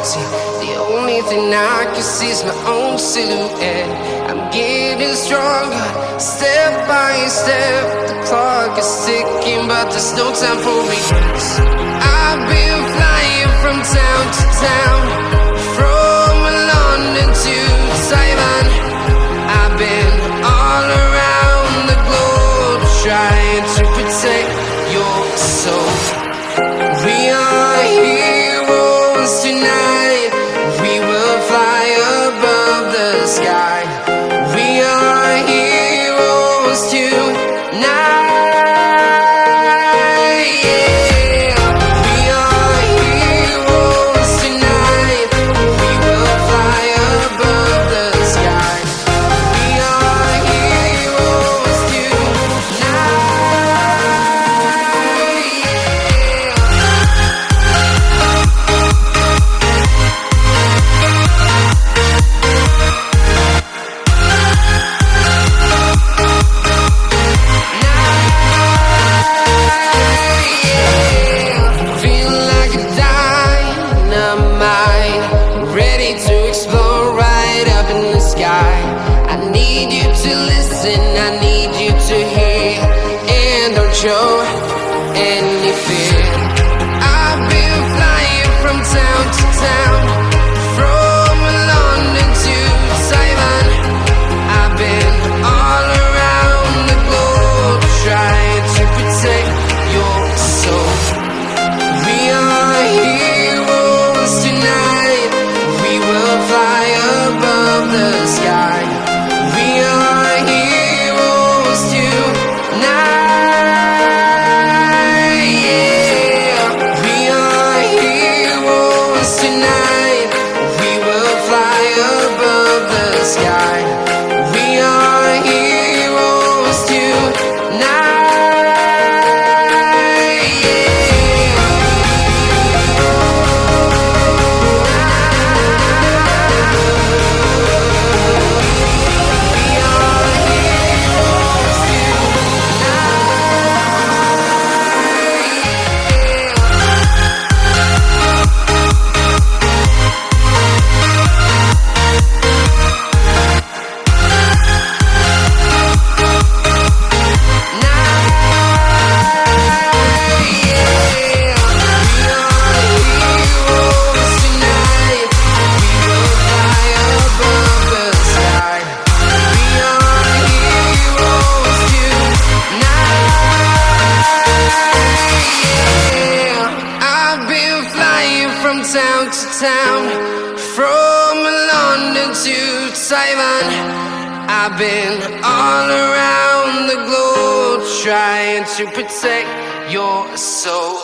empty. The only thing I can see is my own silhouette. I'm getting stronger, step by step. The clock is ticking, but there's no time for regrets. I've been flying from town to town, from London to Taiwan. I've been all around the globe, trying to protect your soul. We are heroes tonight. We will fly above the sky. We are heroes tonight. Yeah. We are heroes tonight. We will fly above the sky. We are heroes tonight. Feel like a dynamite, ready to explode right up in the sky. I need you to listen, I need you to hear, and don't show any fear. I've been flying from town to town, from London to Taiwan. I've been all around the globe, trying to protect your soul. We are heroes tonight. We will fly above the sky. We are heroes tonight. Yeah. We are heroes tonight. We will fly above the sky. We are heroes tonight. Town to town, from London to Taiwan. I've been all around the globe, trying to protect your soul.